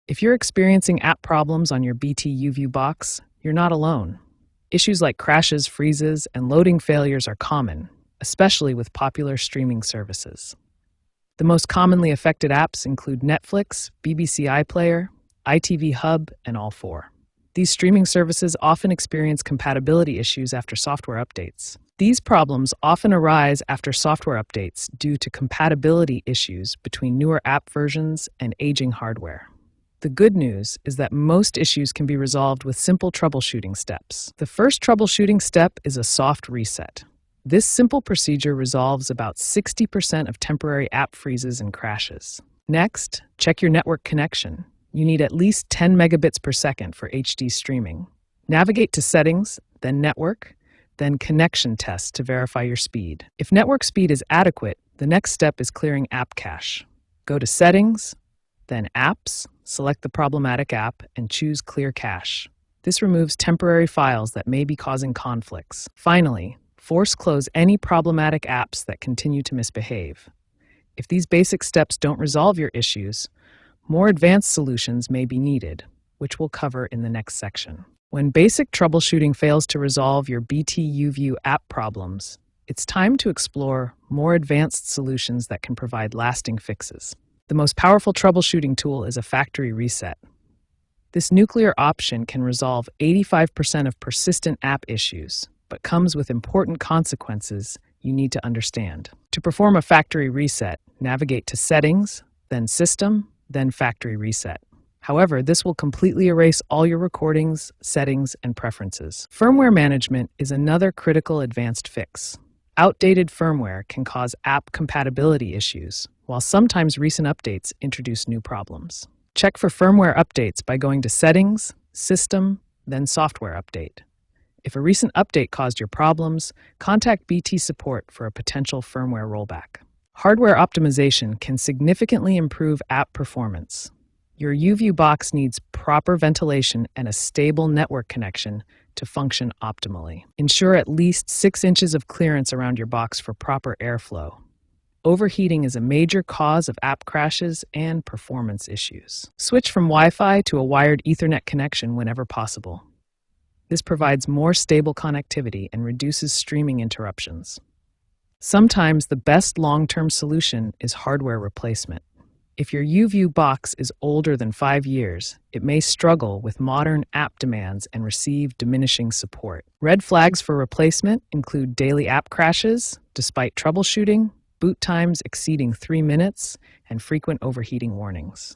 If you're experiencing app problems on your BT YouView box, you're not alone. Issues like crashes, freezes, and loading failures are common, especially with popular streaming services. The most commonly affected apps include Netflix, BBC iPlayer, ITV Hub, and all four. These streaming services often experience compatibility issues after software updates. These problems often arise after software updates due to compatibility issues between newer app versions and aging hardware. The good news is that most issues can be resolved with simple troubleshooting steps. The first troubleshooting step is a soft reset. This simple procedure resolves about 60% of temporary app freezes and crashes. Next, check your network connection. You need at least 10 megabits per second for HD streaming. Navigate to Settings, then Network, then Connection Test to verify your speed. If network speed is adequate, the next step is clearing app cache. Go to Settings, then Apps, select the problematic app, and choose Clear Cache. This removes temporary files that may be causing conflicts. Finally, force close any problematic apps that continue to misbehave. If these basic steps don't resolve your issues, more advanced solutions may be needed, which we'll cover in the next section. When basic troubleshooting fails to resolve your BT YouView app problems, it's time to explore more advanced solutions that can provide lasting fixes. The most powerful troubleshooting tool is a factory reset. This nuclear option can resolve 85% of persistent app issues, but comes with important consequences you need to understand. To perform a factory reset, navigate to Settings, then System, then Factory Reset. However, this will completely erase all your recordings, settings, and preferences. Firmware management is another critical advanced fix. Outdated firmware can cause app compatibility issues, while sometimes recent updates introduce new problems. Check for firmware updates by going to Settings, System, then Software Update. If a recent update caused your problems, contact BT support for a potential firmware rollback. Hardware optimization can significantly improve app performance. Your YouView box needs proper ventilation and a stable network connection to function optimally. Ensure at least 6 inches of clearance around your box for proper airflow. Overheating is a major cause of app crashes and performance issues. Switch from Wi-Fi to a wired Ethernet connection whenever possible. This provides more stable connectivity and reduces streaming interruptions. Sometimes the best long-term solution is hardware replacement. If your YouView box is older than 5 years, it may struggle with modern app demands and receive diminishing support. Red flags for replacement include daily app crashes, despite troubleshooting, boot times exceeding 3 minutes, and frequent overheating warnings.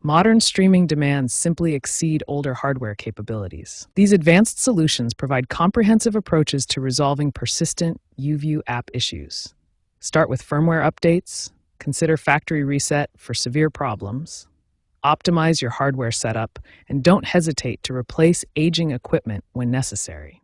Modern streaming demands simply exceed older hardware capabilities. These advanced solutions provide comprehensive approaches to resolving persistent YouView app issues. Start with firmware updates, consider factory reset for severe problems, optimize your hardware setup, and don't hesitate to replace aging equipment when necessary.